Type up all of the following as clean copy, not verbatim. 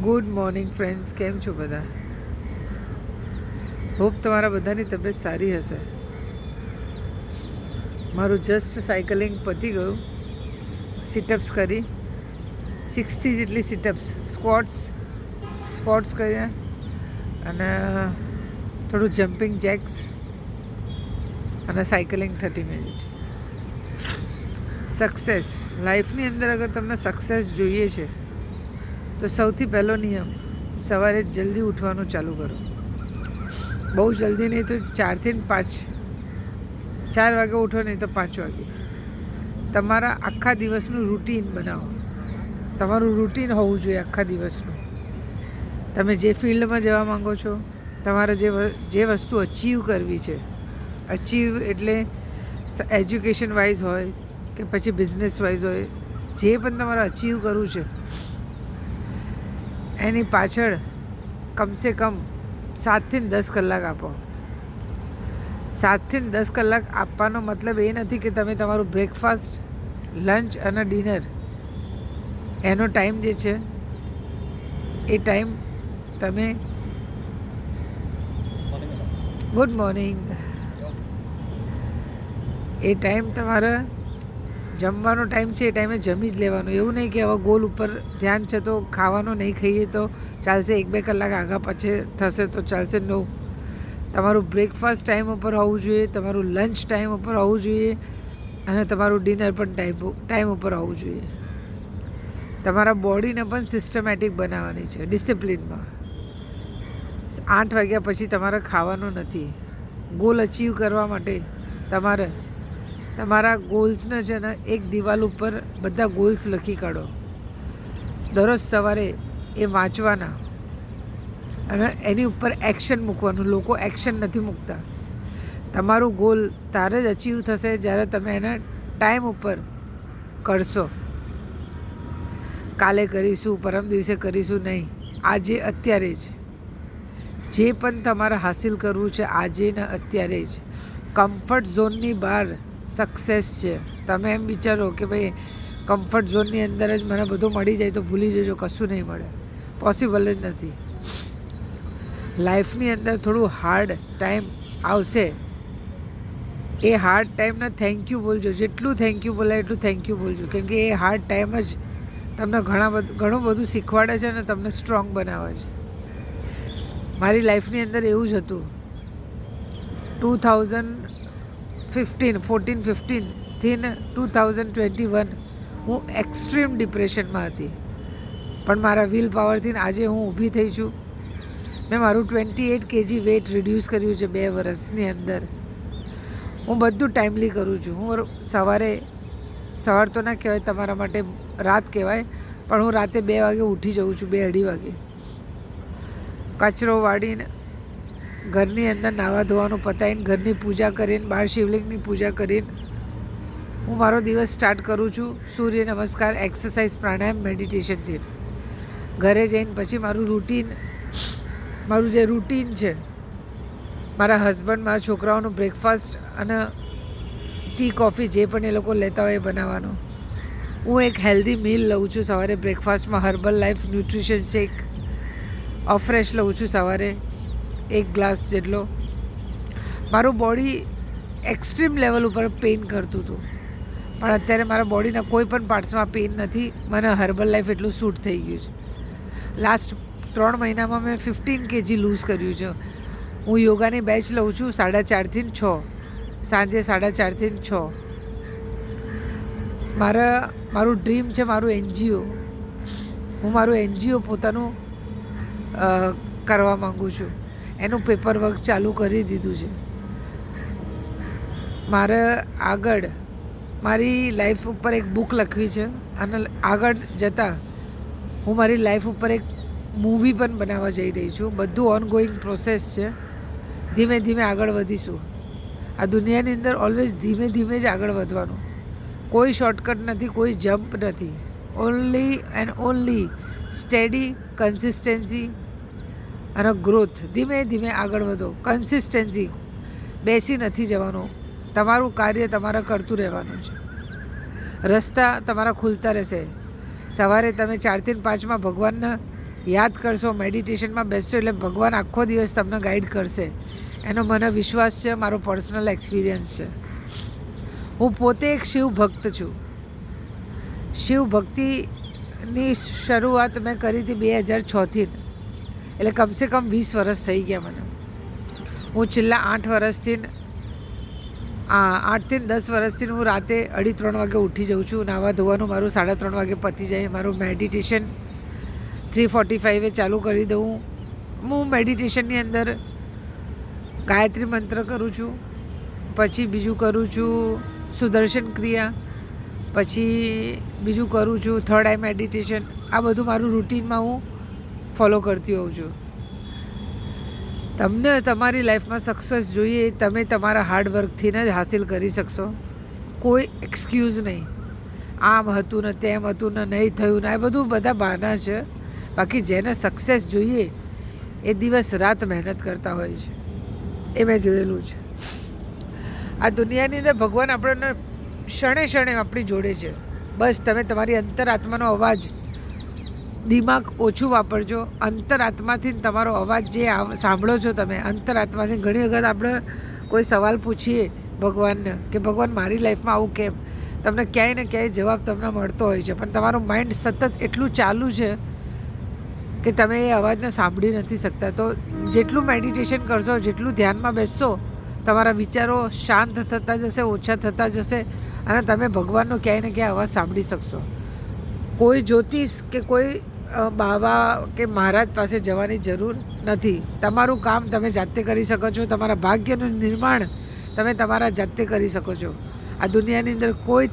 Good morning friends, કેમ છો બધા? હોપ તમારા બધાની તબિયત સારી હશે. મારું જસ્ટ સાયકલિંગ પતી ગયું. સિટઅપ્સ કરી 60 જેટલી સિટઅપ્સ, સ્ક્વોટ્સ કર્યા અને થોડું જમ્પિંગ જેક્સ અને સાયકલિંગ 30 મિનિટ. સક્સેસ લાઈફની અંદર અગર તમને સક્સેસ જોઈએ છે તો સૌથી પહેલો નિયમ, સવારે જલ્દી ઉઠવાનું ચાલુ કરો. બહુ જલ્દી નહીં તો 4 થી 5, 4 વાગે ઉઠો નહીં તો 5 વાગે. તમારા આખા દિવસનું રૂટીન બનાવો. તમારું રૂટીન હોવું જોઈએ આખા દિવસનું. તમે જે ફિલ્ડમાં જવા માંગો છો, તમારે જે વસ્તુ અચીવ કરવી છે, અચીવ એટલે એજ્યુકેશન વાઇઝ હોય કે પછી બિઝનેસ વાઇઝ હોય, જે પણ તમારે અચીવ કરવું છે એની પાછળ કમસે કમ 7 થી 10 કલાક આપો. 7 થી 10 કલાક આપવાનો મતલબ એ નથી કે તમે તમારું બ્રેકફાસ્ટ, લંચ અને ડિનર એનો ટાઈમ જે છે એ ટાઈમ તમે ગુડ મોર્નિંગ એ ટાઈમ તમારા જમવાનો ટાઈમ છે, એ ટાઈમે જમી જ લેવાનું. એવું નહીં કે હવે ગોલ ઉપર ધ્યાન છે તો ખાવાનું નહીં ખાઈએ તો ચાલશે, 1-2 કલાક આગળ પાછળ થશે તો ચાલશે. નો, તમારું બ્રેકફાસ્ટ ટાઈમ ઉપર હોવું જોઈએ, તમારું લંચ ટાઈમ ઉપર હોવું જોઈએ અને તમારું ડિનર પણ ટાઈમ ઉપર હોવું જોઈએ. તમારા બોડીને પણ સિસ્ટમેટિક બનાવવાની છે, ડિસિપ્લિનમાં. 8 વાગ્યા પછી તમારે ખાવાનું નથી. ગોલ અચીવ કરવા માટે તમારે તમારા ગોલ્સને છે ને એક દિવાલ ઉપર બધા ગોલ્સ લખી કાઢો. દરરોજ સવારે એ વાંચવાના અને એની ઉપર એક્શન મૂકવાનું. લોકો એક્શન નથી મૂકતા. તમારું ગોલ ત્યારે જ અચીવ થશે જ્યારે તમે એને ટાઈમ ઉપર કરશો. કાલે કરીશું, પરમ દિવસે કરીશું નહીં, આજે અત્યારે જ. જે પણ તમારે હાસિલ કરવું છે આજે ને અત્યારે જ. કમ્ફર્ટ ઝોનની બહાર સક્સેસ છે. તમે એમ વિચારો કે ભાઈ કમ્ફર્ટ ઝોનની અંદર જ મને બધું મળી જાય તો ભૂલી જજો, કશું નહીં મળે. પોસિબલ જ નથી. લાઈફની અંદર થોડું હાર્ડ ટાઈમ આવશે. એ હાર્ડ ટાઈમને થેન્ક યુ બોલજો. જેટલું થેન્ક યુ બોલાય એટલું થેન્ક યુ બોલજો, કેમ કે એ હાર્ડ ટાઈમ જ તમને ઘણું બધું શીખવાડે છે અને તમને સ્ટ્રોંગ બનાવે છે. મારી લાઈફની અંદર એવું જ હતું. 2014-15 થી 2021 હું એક્સ્ટ્રીમ ડિપ્રેશનમાં હતી, પણ મારા વિલ પાવરથી આજે હું ઊભી થઈ છું. મેં મારું 28 kg વેઇટ રિડ્યુસ કર્યું છે 2 વર્ષની અંદર. હું બધું ટાઈમલી કરું છું. હું સવાર તો ના કહેવાય, તમારા માટે રાત કહેવાય, પણ હું રાતે 2 વાગે ઉઠી જાઉં છું, 2-2:30 વાગે. કચરો વાળીને, ઘરની અંદર નાવા ધોવાનું પતાવીને, ઘરની પૂજા કરીને, બહાર શિવલિંગની પૂજા કરીને હું મારો દિવસ સ્ટાર્ટ કરું છું. સૂર્ય નમસ્કાર, એક્સરસાઇઝ, પ્રાણાયામ, મેડિટેશનથી. ઘરે જઈને પછી મારું જે રૂટીન છે, મારા હસબન્ડ, મારા છોકરાઓનું બ્રેકફાસ્ટ અને ટી કોફી જે પણ એ લોકો લેતા હોય એ બનાવવાનું. હું એક હેલ્ધી મીલ લઉં છું સવારે બ્રેકફાસ્ટમાં. હર્બલ લાઈફ ન્યુટ્રિશન શેક ફ્રેશ લઉં છું સવારે 1 ગ્લાસ જેટલો. મારું બોડી એક્સ્ટ્રીમ લેવલ ઉપર પેઇન કરતું હતું, પણ અત્યારે મારા બોડીના કોઈ પણ પાર્ટ્સમાં પેઇન નથી. મને હર્બલ લાઈફ એટલું સૂટ થઈ ગયું છે. લાસ્ટ 3 મહિનામાં મેં 15 kg લૂઝ કર્યું છે. હું યોગાની બેચ લઉં છું 4:30 થી 6, સાંજે 4:30 થી 6. મારું ડ્રીમ છે મારું NGO. હું મારું NGO પોતાનું કરવા માગું છું. એનું પેપર વર્ક ચાલુ કરી દીધું છે. મારે આગળ મારી લાઈફ ઉપર એક બુક લખવી છે અને આગળ જતાં હું મારી લાઈફ ઉપર એક મૂવી પણ બનાવવા જઈ રહી છું. બધું ઓનગોઈંગ પ્રોસેસ છે. ધીમે ધીમે આગળ વધીશું. આ દુનિયાની અંદર ઓલવેઝ ધીમે ધીમે જ આગળ વધવાનું. કોઈ શોર્ટકટ નથી, કોઈ જમ્પ નથી. Only and only steady, consistency અને ગ્રોથ. ધીમે ધીમે આગળ વધો. કન્સિસ્ટન્સી, બેસી નથી જવાનું. તમારું કાર્ય તમારે કરતું રહેવાનું છે. રસ્તા તમારા ખુલતા રહેશે. સવારે તમે 4 થી 5માં ભગવાનના યાદ કરશો, મેડિટેશનમાં બેસશો એટલે ભગવાન આખો દિવસ તમને ગાઈડ કરશે. એનો મને વિશ્વાસ છે, મારો પર્સનલ એક્સપિરિયન્સ છે. હું પોતે એક શિવ ભક્ત છું. શિવ ભક્તિની શરૂઆત મેં કરી હતી 2006થી, એટલે કમસે કમ 20 વર્ષ થઈ ગયા મને. હું છેલ્લા 8 વર્ષથી 8થી 10 વર્ષથી હું રાતે 2:30 વાગે ઉઠી જાઉં છું. નાહવા ધોવાનું મારું 3:30 વાગે પતી જાય. મારું મેડિટેશન 3:45 ચાલુ કરી દઉં. હું મેડિટેશનની અંદર ગાયત્રી મંત્ર કરું છું, પછી બીજું કરું છું સુદર્શન ક્રિયા, પછી બીજું કરું છું થર્ડ આઈ મેડિટેશન. આ બધું મારું રૂટીનમાં હું ફોલો કરતી હોઉં છું. તમને તમારી લાઈફમાં સક્સેસ જોઈએ, તમે તમારા હાર્ડવર્કથી જ હાસિલ કરી શકશો. કોઈ એક્સક્યુઝ નહીં, આમ હતું ને તેમ હતું ને નહીં થયું ને, આ બધું બધા બહાના છે. બાકી જેને સક્સેસ જોઈએ એ દિવસ રાત મહેનત કરતા હોય છે, એ મેં જોયેલું છે. આ દુનિયાની અંદર ભગવાન આપણને ક્ષણે ક્ષણે આપણી જોડે છે. બસ તમે તમારી અંતરાત્માનો અવાજ, દિમાગ ઓછું વાપરજો. અંતરાત્માથી તમારો અવાજ જે સાંભળો છો તમે અંતરાત્માથી. ઘણી વખત આપણે કોઈ સવાલ પૂછીએ ભગવાનને કે ભગવાન મારી લાઈફમાં આવું કેમ, તમને ક્યાંય ને ક્યાંય જવાબ તમને મળતો હોય છે, પણ તમારું માઇન્ડ સતત એટલું ચાલુ છે કે તમે એ અવાજને સાંભળી નથી શકતા. તો જેટલું મેડિટેશન કરશો, જેટલું ધ્યાનમાં બેસશો, તમારા વિચારો શાંત થતા જશે, ઓછા થતા જશે, અને તમે ભગવાનનો ક્યાંય ને ક્યાંય અવાજ સાંભળી શકશો. કોઈ જ્યોતિષ કે કોઈ બાવા કે મહારાજ પાસે જવાની જરૂર નથી. તમારું કામ તમે જાતે કરી શકો છો. તમારા ભાગ્યનું નિર્માણ તમે તમારા જાતે કરી શકો છો. આ દુનિયાની અંદર કોઈ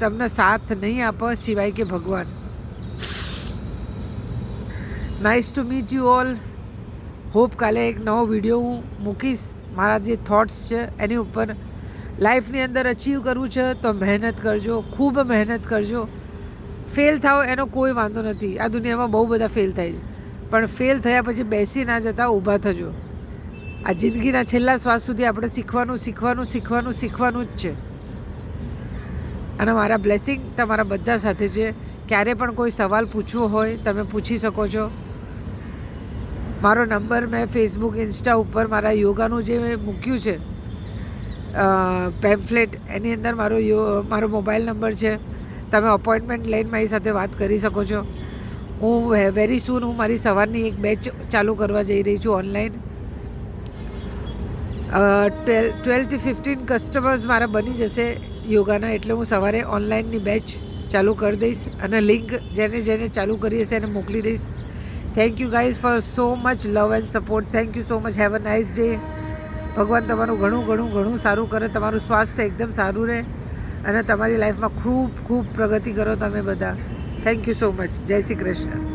તમને સાથ નહીં આપે સિવાય કે ભગવાન. Nice to meet you all. Hope કાલે એક નવો વિડીયો હું મૂકીશ. મારા જે થોટ્સ છે એની ઉપર. લાઈફની અંદર અચીવ કરવું છે તો મહેનત કરજો, ખૂબ મહેનત કરજો. ફેલ થાવ એનો કોઈ વાંધો નથી. આ દુનિયામાં બહુ બધા ફેલ થાય છે, પણ ફેલ થયા પછી બેસી ના જતા, ઊભા થજો. આ જિંદગીના છેલ્લા શ્વાસ સુધી આપણે શીખવાનું શીખવાનું શીખવાનું શીખવાનું જ છે. અને મારા બ્લેસિંગ તમારા બધા સાથે છે. ક્યારે પણ કોઈ સવાલ પૂછવો હોય તમે પૂછી શકો છો. મારો નંબર મેં ફેસબુક, ઇન્સ્ટા ઉપર મારા યોગાનું જે મેં મૂક્યું છે પેમ્ફલેટ, એની અંદર મારો મોબાઈલ નંબર છે. તમે અપોઇન્ટમેન્ટ લઈને મારી સાથે વાત કરી શકો છો. હું વેરી સૂન હું મારી સવારની એક બેચ ચાલુ કરવા જઈ રહી છું ઓનલાઈન. 12 થી 15 કસ્ટમર્સ મારા બની જશે યોગાના, એટલે હું સવારે ઓનલાઈનની બેચ ચાલુ કરી દઈશ અને લિંક જેને જેને ચાલુ કરી હશે એને મોકલી દઈશ. Thank you guys four so much love and support. Thank you so much. Have a nice day. ભગવાન તમારું ઘણું ઘણું ઘણું સારું કરે, તમારું સ્વાસ્થ્ય એકદમ સારું રહે, અને તમારી લાઈફમાં ખૂબ ખૂબ પ્રગતિ કરો તમે બધા. Thank you so much. જય શ્રી કૃષ્ણ.